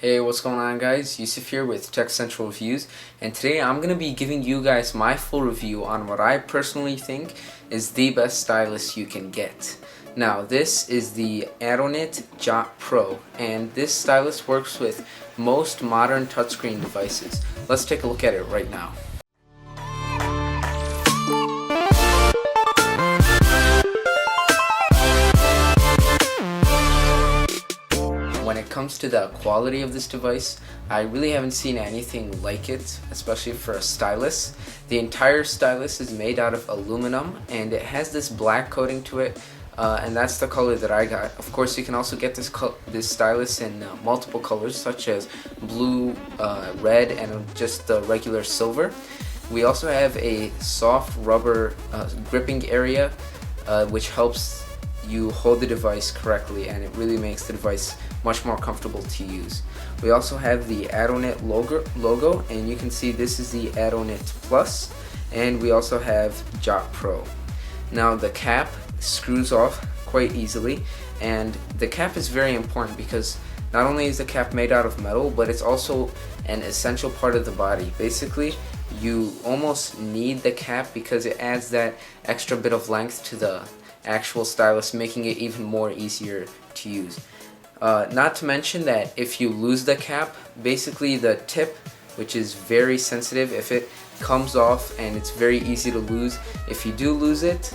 Hey, what's going on guys? Yusuf here with Tech Central Reviews, and today I'm going to be giving you guys my full review on what I personally think is the best stylus you can get. Now, this is the Adonit Jot Pro, and this stylus works with most modern touchscreen devices. Let's take a look at it right now. When it comes to the quality of this device, I really haven't seen anything like it, especially for a stylus. The entire stylus is made out of aluminum and it has this black coating to it, and that's the color that I got. Of course, you can also get this stylus in multiple colors such as blue, red, and just the regular silver. We also have a soft rubber gripping area which helps you hold the device correctly, and it really makes the device much more comfortable to use. We also have the Adonit logo, and you can see this is the Adonit Plus, and we also have Jot Pro. Now the cap screws off quite easily, and the cap is very important because not only is the cap made out of metal, but it's also an essential part of the body. Basically, you almost need the cap because it adds that extra bit of length to the actual stylus, making it even more easier to use. Not to mention that if you lose the cap, basically the tip, which is very sensitive, if it comes off, and it's very easy to lose. If you do lose it,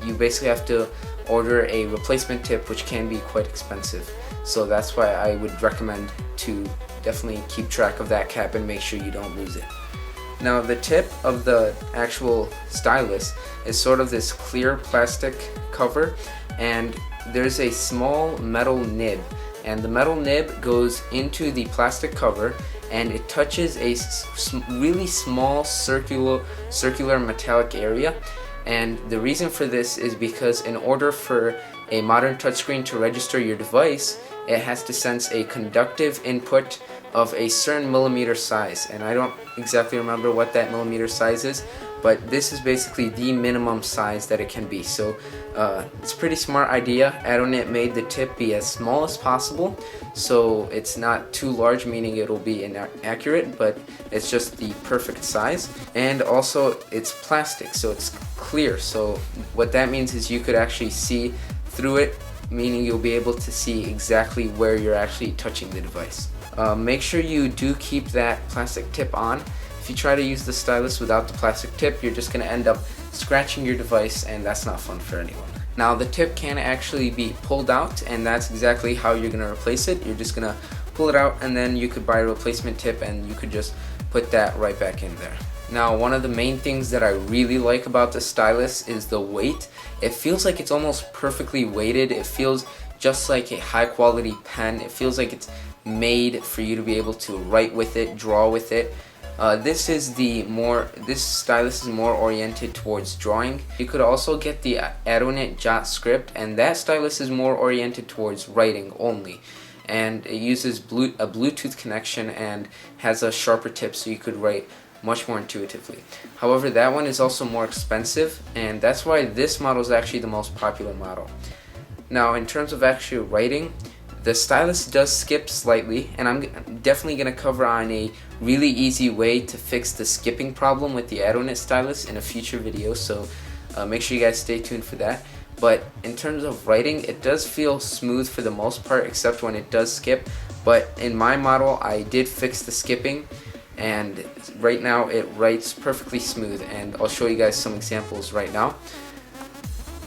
you basically have to order a replacement tip, which can be quite expensive. So that's why I would recommend to definitely keep track of that cap and make sure you don't lose it. Now, the tip of the actual stylus is sort of this clear plastic cover, and there's a small metal nib, and the metal nib goes into the plastic cover and it touches a really small circular metallic area. And the reason for this is because in order for a modern touchscreen to register your device, it has to sense a conductive input of a certain millimeter size, and I don't exactly remember what that millimeter size is, but this is basically the minimum size that it can be. So it's a pretty smart idea. Adonit made the tip be as small as possible, so it's not too large, meaning it'll be inaccurate, but it's just the perfect size. And also it's plastic, so it's clear, so what that means is you could actually see through it, meaning you'll be able to see exactly where you're actually touching the device. Make sure you do keep that plastic tip on. If you try to use the stylus without the plastic tip, you're just going to end up scratching your device, and that's not fun for anyone. Now, the tip can actually be pulled out, and that's exactly how you're going to replace it. You're just going to pull it out, and then you could buy a replacement tip and you could just put that right back in there. Now, one of the main things that I really like about the stylus is the weight. It feels like it's almost perfectly weighted. It feels just like a high quality pen. It feels like it's made for you to be able to write with it, draw with it. This stylus is more oriented towards drawing. You could also get the Adonit Jot Script, and that stylus is more oriented towards writing only. And it uses a Bluetooth connection and has a sharper tip, so you could write much more intuitively. However, that one is also more expensive, and that's why this model is actually the most popular model. Now, in terms of actual writing, the stylus does skip slightly, and I'm definitely going to cover on a really easy way to fix the skipping problem with the Adonit stylus in a future video, so make sure you guys stay tuned for that. But in terms of writing, it does feel smooth for the most part, except when it does skip. But in my model, I did fix the skipping, and right now it writes perfectly smooth, and I'll show you guys some examples right now.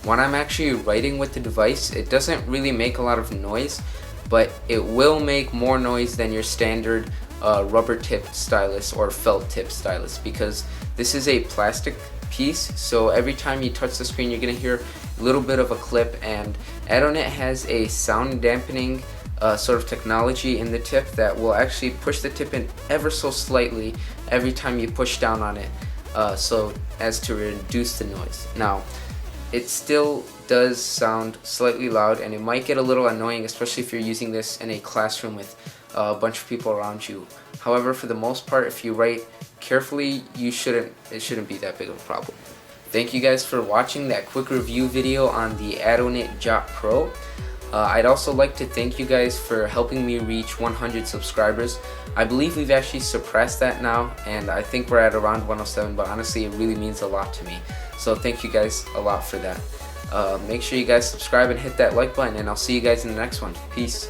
When I'm actually writing with the device, it doesn't really make a lot of noise, but it will make more noise than your standard rubber tipped stylus or felt tipped stylus, because this is a plastic piece, so every time you touch the screen you're going to hear a little bit of a clip. And Adonit has a sound dampening sort of technology in the tip that will actually push the tip in ever so slightly every time you push down on it, so as to reduce the noise. Now, it still does sound slightly loud, and it might get a little annoying, especially if you're using this in a classroom with a bunch of people around you. However, for the most part, if you write carefully, it shouldn't be that big of a problem. Thank you guys for watching that quick review video on the Adonit Jot Pro. I'd also like to thank you guys for helping me reach 100 subscribers. I believe we've actually surpassed that now, and I think we're at around 107, but honestly it really means a lot to me. So thank you guys a lot for that. Make sure you guys subscribe and hit that like button, and I'll see you guys in the next one. Peace.